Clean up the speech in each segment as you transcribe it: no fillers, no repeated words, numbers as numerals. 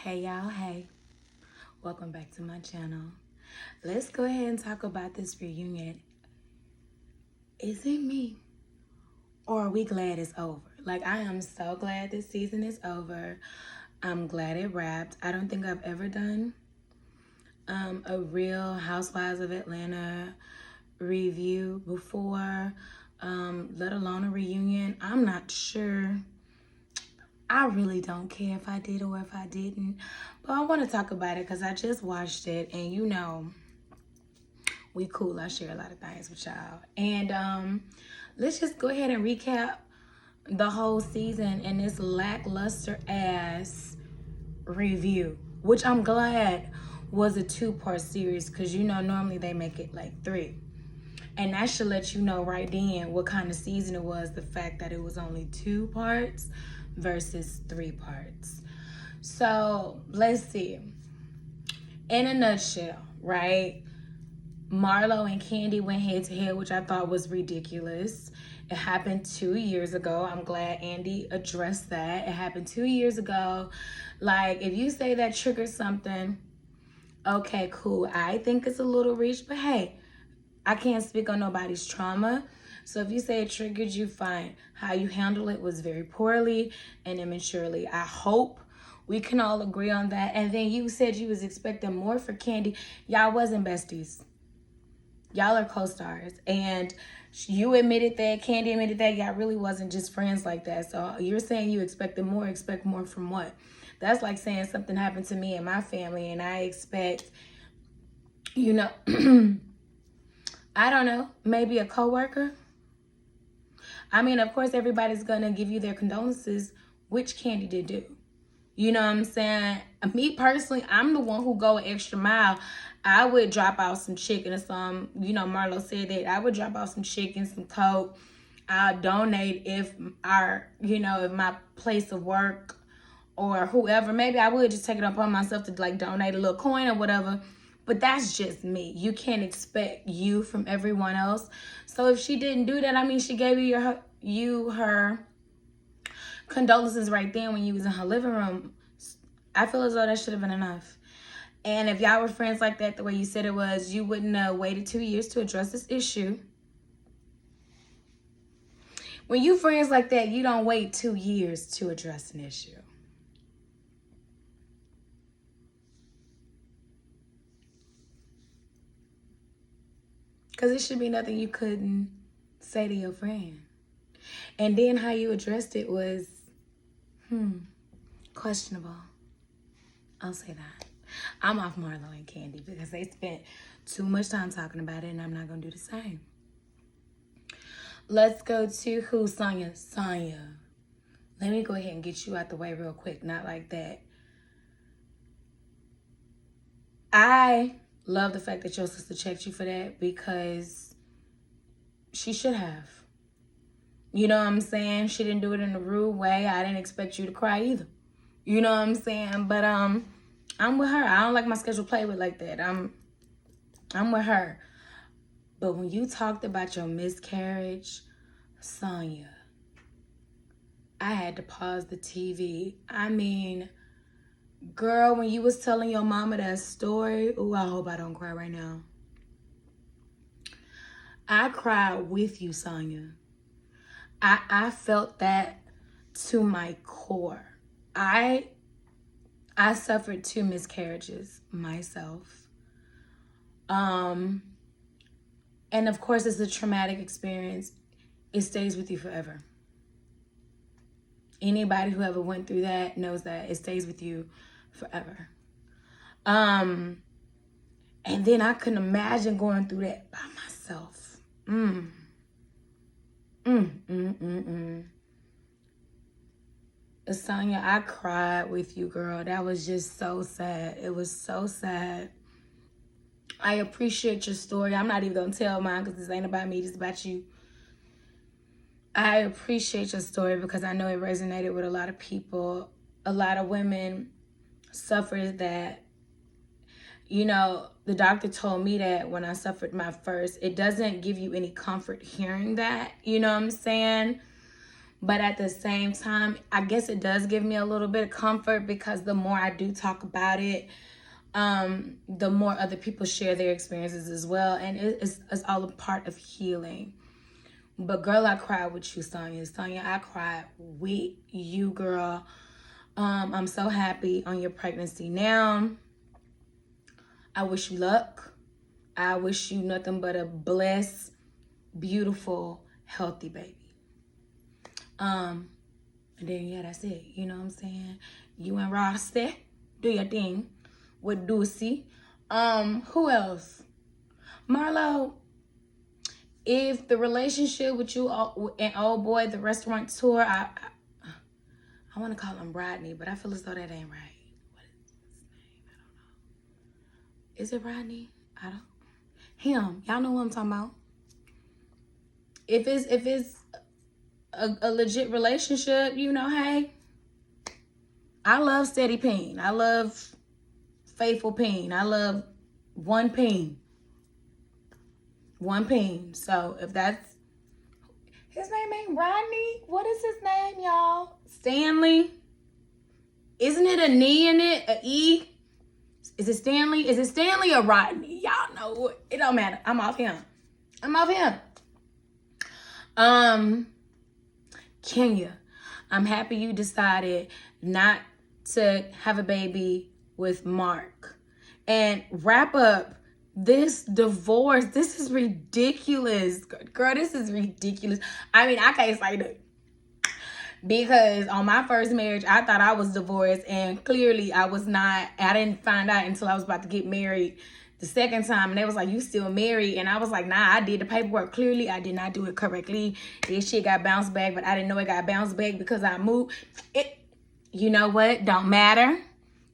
Hey y'all, hey. Welcome back to my channel. Let's go ahead and talk about this reunion. Is it me? Or are we glad it's over? Like, I am so glad this season is over. I'm glad it wrapped. I don't think I've ever done a real Housewives of Atlanta review before, let alone a reunion. I'm not sure. I really don't care if I did or if I didn't, but I want to talk about it because I just watched it, and you know, we cool. I share a lot of things with y'all, and let's just go ahead and recap the whole season in this lackluster ass review, which I'm glad was a 2-part series because you know normally they make it like 3. And that should let you know right then what kind of season it was, the fact that it was only 2 parts versus 3 parts. So let's see. In a nutshell, right? Marlo and Candy went head to head, which I thought was ridiculous. It happened 2 years ago. I'm glad Andy addressed that. It happened 2 years ago. Like, if you say that triggers something, okay, cool. I think it's a little reach, but hey, I can't speak on nobody's trauma. So if you say it triggered you, fine. How you handle it was very poorly and immaturely. I hope we can all agree on that. And then you said you was expecting more for Candy. Y'all wasn't besties. Y'all are co-stars. And you admitted that, Candy admitted that y'all really wasn't just friends like that. So you're saying you expected more. Expect more from what? That's like saying something happened to me and my family and I expect, you know, I don't know, maybe a coworker. I mean, of course, everybody's going to give you their condolences, which Candy did do. You know what I'm saying? Me personally, I'm the one who go an extra mile. I would drop out some chicken or some, you know, Marlo said that I would drop out some chicken, some Coke. I'll donate if if my place of work or whoever, maybe I would just take it upon myself to like donate a little coin or whatever. But that's just me. You can't expect you from everyone else. So if she didn't do that, I mean, she gave you her condolences right then when you was in her living room. I feel as though that should have been enough. And if y'all were friends like that, the way you said it was, you wouldn't have waited 2 years to address this issue. When you friends like that, you don't wait 2 years to address an issue. Because it should be nothing you couldn't say to your friend. And then how you addressed it was, questionable. I'll say that. I'm off Marlo and Candy because they spent too much time talking about it and I'm not going to do the same. Let's go to who? Sonya. Let me go ahead and get you out the way real quick. Not like that. I love the fact that your sister checked you for that because she should have. You know what I'm saying? She didn't do it in a rude way. I didn't expect you to cry either. You know what I'm saying? But I'm with her. I don't like my schedule played with like that. I'm with her. But when you talked about your miscarriage, Sonya, I had to pause the TV. I mean, girl, when you was telling your mama that story, ooh, I hope I don't cry right now. I cried with you, Sonya. I felt that to my core. I suffered 2 miscarriages myself. And of course, it's a traumatic experience. It stays with you forever. Anybody who ever went through that knows that it stays with you forever. And then I couldn't imagine going through that by myself. Sonya, I cried with you, girl. That was just so sad. It was so sad. I appreciate your story. I'm not even going to tell mine because this ain't about me. This is about you. I appreciate your story because I know it resonated with a lot of people. A lot of women suffer that. You know, the doctor told me that when I suffered my first, it doesn't give you any comfort hearing that. You know what I'm saying? But at the same time, I guess it does give me a little bit of comfort because the more I do talk about it, the more other people share their experiences as well. And it's all a part of healing. But girl, I cried with you, Sonya. Sonya, I cried with you, girl. I'm so happy on your pregnancy now. I wish you luck. I wish you nothing but a blessed, beautiful, healthy baby. And then, yeah, that's it. You know what I'm saying? You and Rossi, do your thing with Ducey. Who else? Marlo, if the relationship with you and old boy, the restaurateur, I want to call him Rodney, but I feel as though that ain't right. What is his name? I don't know. Is it Rodney? Him. Y'all know what I'm talking about. If it's a legit relationship, you know, hey, I love steady pain. I love faithful pain. I love one pain. One pain. So if that's, his name ain't Rodney. What is his name, y'all? Stanley. Isn't it a knee in it? A E? Is it Stanley? Is it Stanley or Rodney? Y'all know. It don't matter. I'm off him. Kenya, I'm happy you decided not to have a baby with Mark. And wrap up this divorce. This is ridiculous. Girl, this is ridiculous. I mean, I can't say that. Because on my first marriage, I thought I was divorced. And clearly I was not. I didn't find out until I was about to get married the second time. And they was like, you still married? And I was like, nah, I did the paperwork. Clearly, I did not do it correctly. This shit got bounced back. But I didn't know it got bounced back because I moved. You know what? Don't matter.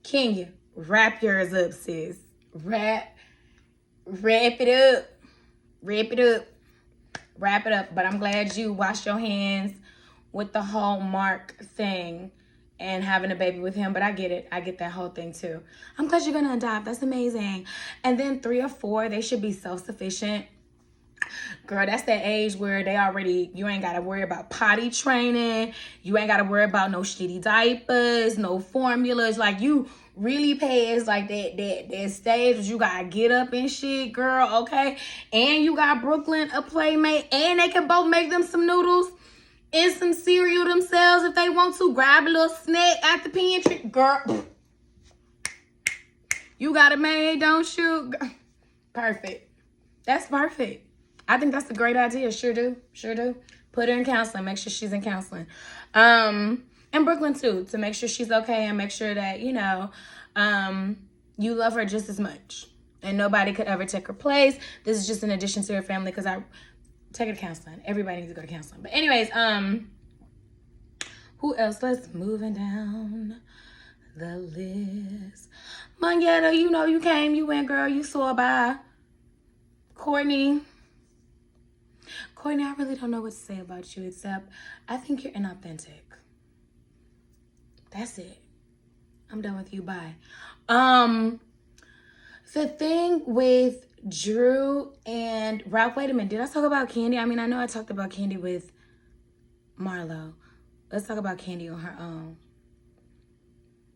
Kenya, wrap yours up, sis. Wrap it up. Wrap it up. But I'm glad you washed your hands with the whole Mark thing and having a baby with him. But I get it. I get that whole thing too. I'm glad you're going to adopt. That's amazing. And then 3 or 4, they should be self-sufficient. Girl, that's that age where you ain't got to worry about potty training. You ain't got to worry about no shitty diapers, no formulas. Like, you really past like that stage where you got to get up and shit, girl, okay? And you got Brooklyn, a playmate, and they can both make them some noodles and some cereal themselves if they want to. Grab a little snack at the pantry. Girl, you got a maid, don't you? Perfect. That's perfect. I think that's a great idea. Sure do. Put her in counseling. Make sure she's in counseling. And Brooklyn too, to make sure she's okay and make sure that, you know, you love her just as much. And nobody could ever take her place. This is just an addition to her family because I take her to counseling. Everybody needs to go to counseling. But anyways, who else? Let's moving down the list. Monyetta, you know, you came, you went, girl. You saw by Courtney. Courtney, I really don't know what to say about you except I think you're inauthentic. That's it. I'm done with you. Bye. The thing with Drew and Ralph. Wait a minute. Did I talk about Candy? I mean, I know I talked about Candy with Marlo. Let's talk about Candy on her own.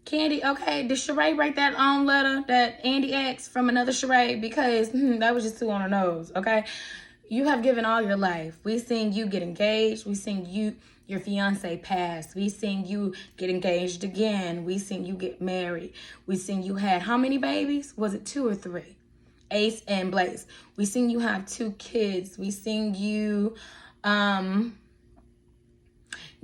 Candy, okay. Did Sheree write that letter that Andy asked from another Sheree? Because that was just too on the nose, okay? You have given all your life. We seen you get engaged. We seen your fiance pass. We seen you get engaged again. We seen you get married. We seen you had how many babies? Was it 2 or 3? Ace and Blaze. We seen you have 2 kids. We seen you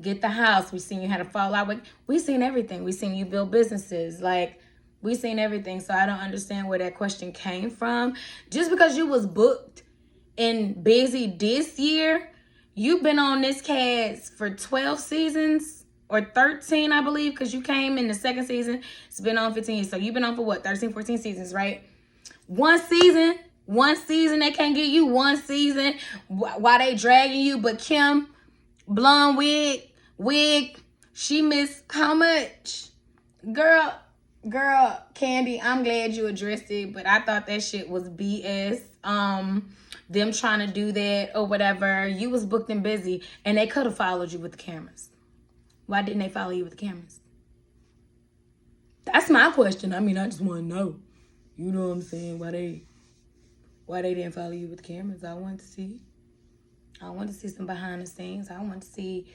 get the house. We seen you had a fallout with. We seen everything. We seen you build businesses. Like, we seen everything. So I don't understand where that question came from. Just because you was booked and busy this year, you've been on this cast for 12 seasons or 13, I believe, because you came in the 2nd season. It's been on 15. So you've been on for what? 13, 14 seasons, right? One season, they can't get you one season while they dragging you. But Kim, blonde wig, she missed how much? Girl, Candy, I'm glad you addressed it, but I thought that shit was BS. them trying to do that or whatever. You was booked and busy, and they could have followed you with the cameras. Why didn't they follow you with the cameras? That's my question. I mean, I just want to know. You know what I'm saying? Why they didn't follow you with the cameras? I want to see. I want to see some behind the scenes. I want to see,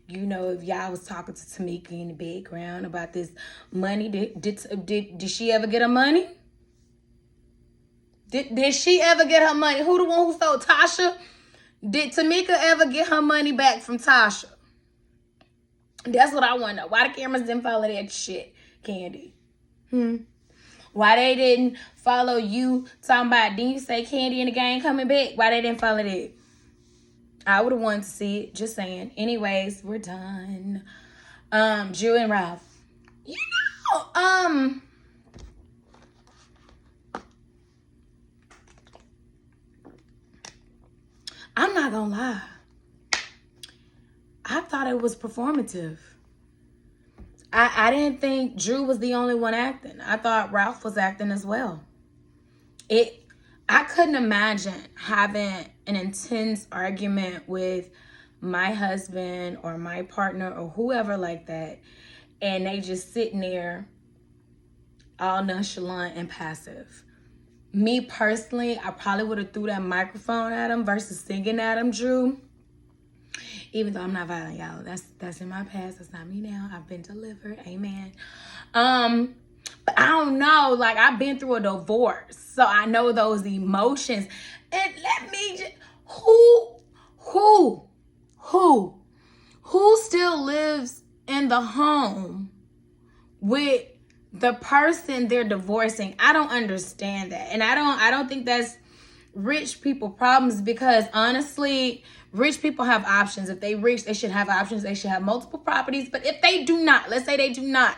you know, if y'all was talking to Tamika in the background about this money. Did she ever get her money? Did she ever get her money? Who the one who sold Tasha? Did Tamika ever get her money back from Tasha? That's what I want to know. Why the cameras didn't follow that shit, Candy? Why they didn't follow you talking about, didn't you say Candy and the gang coming back? Why they didn't follow that? I would have wanted to see it. Just saying. Anyways, we're done. Drew and Ralph. You know, I'm not gonna lie. I thought it was performative. I didn't think Drew was the only one acting. I thought Ralph was acting as well. I couldn't imagine having an intense argument with my husband or my partner or whoever like that, and they just sitting there all nonchalant and passive. Me personally, I probably would have threw that microphone at him versus singing at him, Drew. Even though I'm not violent, y'all. That's in my past. That's not me now. I've been delivered. Amen. But I don't know. Like, I've been through a divorce, so I know those emotions. And let me just, who still lives in the home with the person they're divorcing? I don't understand that. And I don't think that's rich people problems, because honestly, rich people have options. If they rich, they should have options. They should have multiple properties. But if they do not, let's say they do not,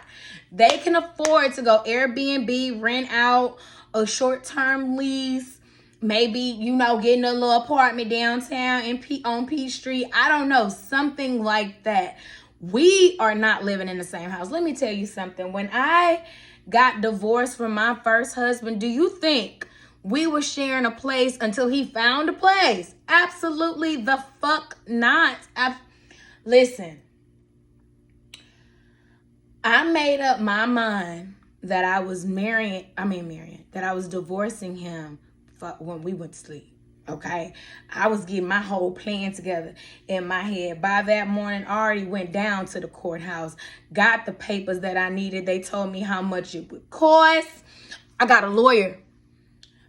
they can afford to go Airbnb, rent out a short-term lease, maybe, you know, getting a little apartment downtown on P Street. I don't know, something like that. We are not living in the same house. Let me tell you something. When I got divorced from my first husband, do you think we were sharing a place until he found a place? Absolutely the fuck not. Listen, I made up my mind that I was that I was divorcing him when we went to sleep. Okay, I was getting my whole plan together in my head. By that morning, I already went down to the courthouse, got the papers that I needed. They told me how much it would cost. I got a lawyer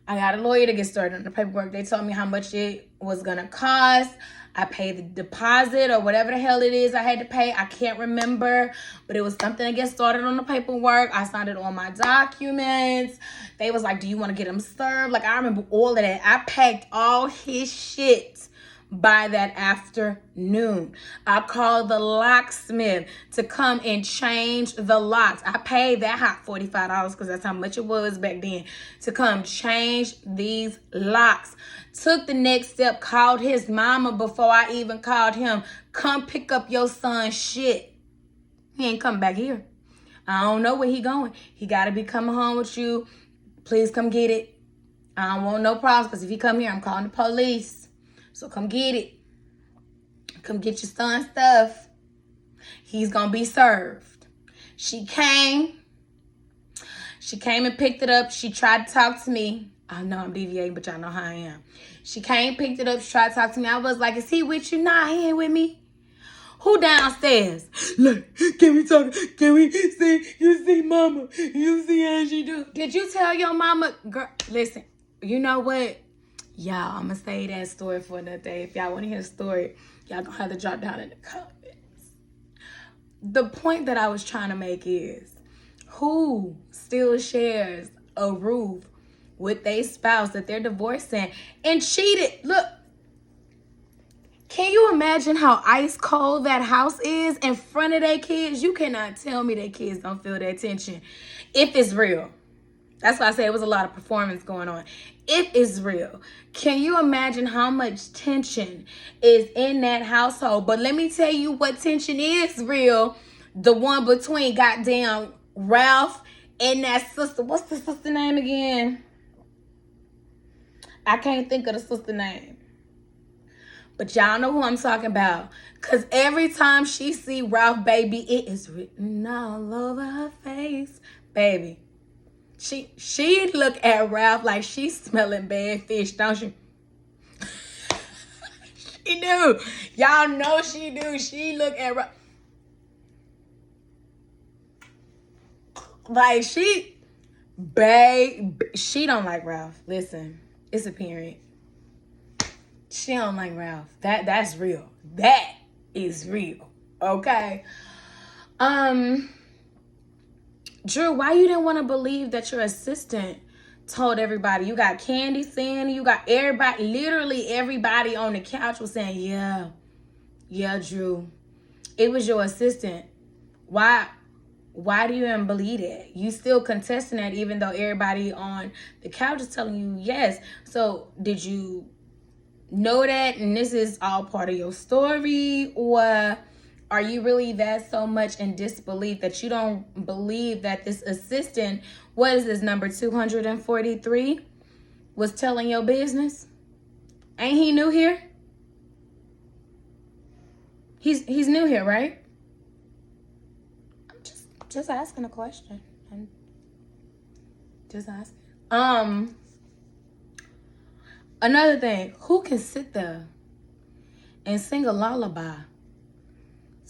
to get started on the paperwork. They told me how much it was going to cost. I paid the deposit or whatever the hell it is I had to pay. I can't remember, but it was something to get started on the paperwork. I signed it on my documents. They was like, do you want to get him served? Like, I remember all of that. I packed all his shit by that afternoon. I called the locksmith to come and change the locks. I paid that hot $45 because that's how much it was back then to come change these locks. Took the next step, called his mama before I even called him. Come pick up your son's shit. He ain't come back here. I don't know where he going. He got to be coming home with you. Please come get it. I don't want no problems, because if he come here, I'm calling the police. So come get it. Come get your son's stuff. He's going to be served. She came and picked it up. She tried to talk to me. I know I'm deviating, but y'all know how I am. She came, picked it up. She tried to talk to me. I was like, is he with you? Nah, he ain't with me. Who downstairs? Look, can we talk? Can we see? You see mama? You see how she do? Did you tell your mama? Girl, listen, you know what? Y'all, I'm going to say that story for another day. If y'all want to hear the story, y'all going to have to drop down in the comments. The point that I was trying to make is, who still shares a roof with their spouse that they're divorcing and cheated? Look, can you imagine how ice cold that house is in front of their kids? You cannot tell me their kids don't feel that tension if it's real. That's why I say it was a lot of performance going on. If it's real, can you imagine how much tension is in that household? But let me tell you what tension is real. The one between goddamn Ralph and that sister. What's the sister name again? I can't think of the sister name. But y'all know who I'm talking about. Because every time she see Ralph, baby, it is written all over her face. Baby. She look at Ralph like she's smelling bad fish, don't she? She do. Y'all know she do. She look at Ralph. Like she don't like Ralph. Listen, it's apparent. She don't like Ralph. That's real. That is real. Okay. Drew, why you didn't want to believe that your assistant told everybody? You got Candy saying, you got everybody, literally everybody on the couch was saying, yeah, Drew. It was your assistant. Why do you even believe it? You still contesting that even though everybody on the couch is telling you yes. So did you know that and this is all part of your story, or are you really that so much in disbelief that you don't believe that this assistant, what is this, number 243, was telling your business? Ain't he new here? He's new here, right? I'm just asking a question. I'm just asking. Another thing, who can sit there and sing a lullaby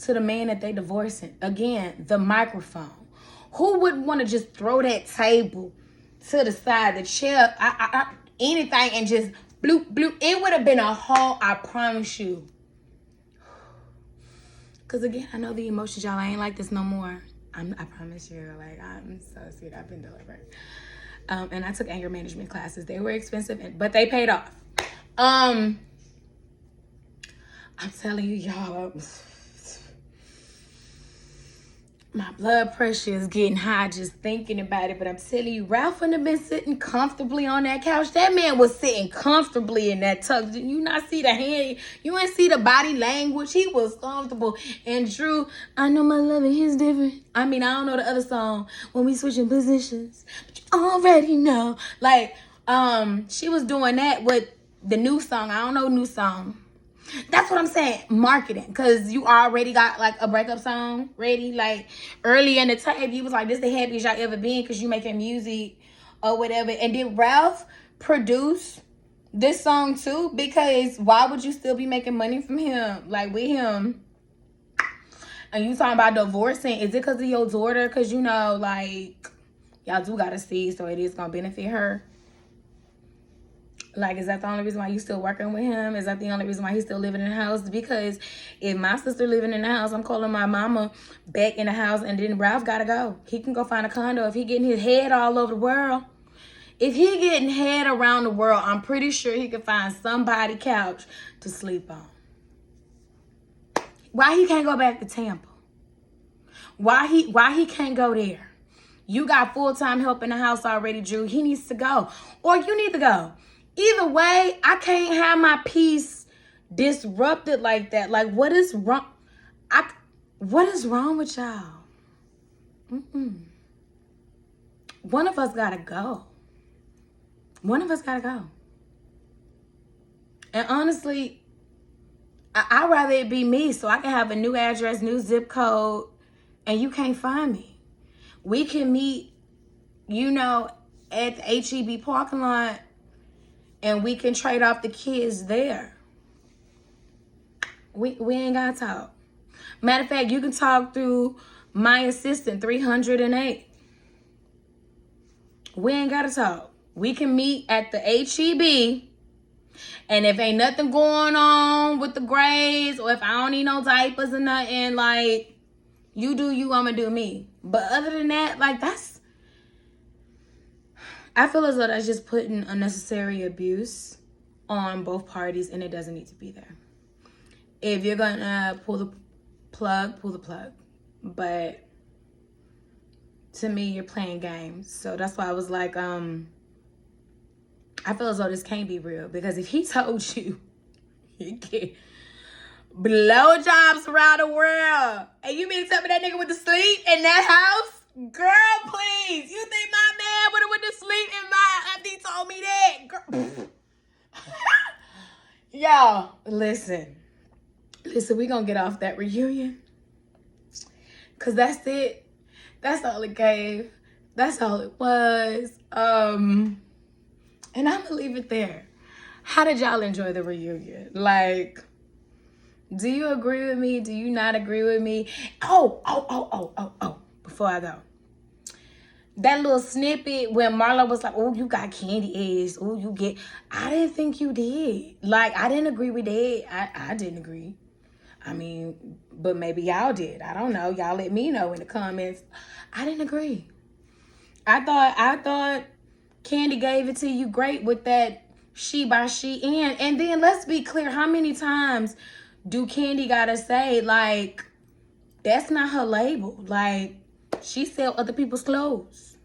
to the man that they divorcing? Again, the microphone. Who would want to just throw that table to the side, the chair, anything, and just bloop, bloop? It would have been a whole, I promise you. Because again, I know the emotions, y'all. I ain't like this no more. I promise you. Like, I'm so sweet. I've been delivered. And I took anger management classes. They were expensive, but they paid off. I'm telling you, y'all, my blood pressure is getting high just thinking about it. But I'm telling you, Ralph wouldn't have been sitting comfortably on that couch. That man was sitting comfortably in that tub. Did you not see the hand? You didn't see the body language. He was comfortable. And Drew, I know my loving is different. I mean, I don't know the other song, When We Switching Positions. But you already know. Like, she was doing that with the new song. I don't know new song. That's what I'm saying. Marketing. Because you already got like a breakup song ready. Like early in the tape, you was like, this the happiest y'all ever been because you making music or whatever. And did Ralph produce this song too? Because why would you still be making money from him? Like with him. And you talking about divorcing. Is it because of your daughter? Because you know, like, y'all do got to see. So it is going to benefit her. Like, is that the only reason why you still working with him? Is that the only reason why he's still living in the house? Because if my sister living in the house, I'm calling my mama back in the house, and then Ralph got to go. He can go find a condo. If he getting his head all over the world, if he getting head around the world, I'm pretty sure he can find somebody couch to sleep on. Why he can't go back to Tampa? Why he can't go there? You got full-time help in the house already, Drew. He needs to go. Or you need to go. Either way, I can't have my peace disrupted like that. Like, what is wrong? What is wrong with y'all? One of us gotta go. One of us gotta go. And honestly, I'd rather it be me so I can have a new address, new zip code, and you can't find me. We can meet, you know, at the HEB parking lot, and we can trade off the kids there. We ain't gotta talk. Matter of fact, you can talk through my assistant, 308. We ain't gotta talk. We can meet at the HEB, and if ain't nothing going on with the grades, or if I don't need no diapers or nothing, like, you do you, I'ma do me. But other than that, like, I feel as though that's just putting unnecessary abuse on both parties, and it doesn't need to be there. If you're gonna pull the plug, pull the plug. But to me, you're playing games. So that's why I was like, I feel as though this can't be real. Because if he told you he get blowjobs around the world, and you mean to tell me that nigga went to sleep in that house? Girl, please. You think my man would have went to sleep in my after he told me that? Girl. y'all, listen, we gonna get off that reunion, because that's it. That's all it gave. That's all it was. And I'm gonna leave it there. How did y'all enjoy the reunion? Like, do you agree with me? Do you not agree with me? Oh, before I go. That little snippet when Marlo was like, oh, you got candy eggs. Oh, you get... I didn't think you did. Like, I didn't agree with that. I didn't agree. I mean, but maybe y'all did. I don't know. Y'all let me know in the comments. I didn't agree. I thought Candy gave it to you great with that she by she and then let's be clear, how many times do Candy gotta say, like, that's not her label? Like, she sell other people's clothes.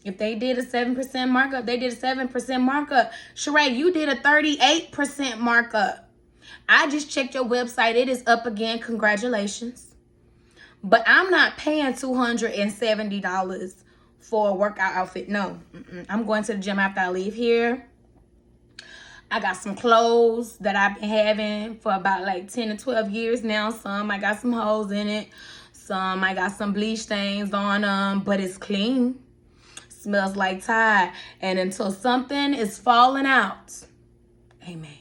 If they did a 7% markup, they did a 7% markup. Sheree, you did a 38% markup. I just checked your website. It is up again. Congratulations. But I'm not paying $270 for a workout outfit. No. I'm going to the gym after I leave here. I got some clothes that I've been having for about like 10 to 12 years now. Some I got some holes in it. Some I got some bleach stains on them. But it's clean. Smells like Tide. And until something is falling out, amen,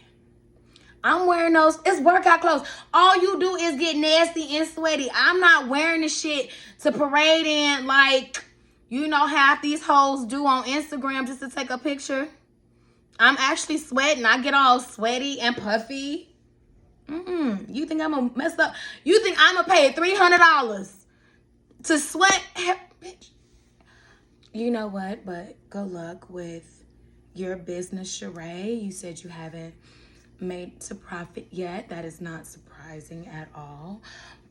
I'm wearing those. It's workout clothes. All you do is get nasty and sweaty. I'm not wearing the shit to parade in like, you know, half these hoes do on Instagram just to take a picture. I'm actually sweating. I get all sweaty and puffy. You think I'm gonna mess up? You think I'm gonna pay $300 to sweat? Bitch. You know what? But good luck with your business, Sheree. You said you haven't made to profit yet. That is not surprising at all.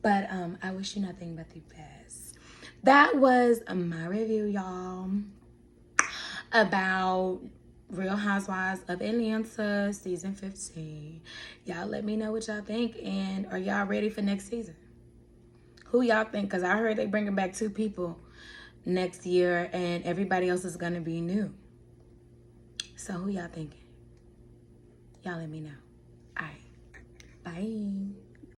But I wish you nothing but the best. That was my review, y'all, about Real Housewives of Atlanta season 15. Y'all let me know what y'all think, and are y'all ready for next season? Who y'all think? Because I heard they bringing back 2 people next year and everybody else is gonna be new. So who y'all thinking? Y'all let me know. All right. Bye.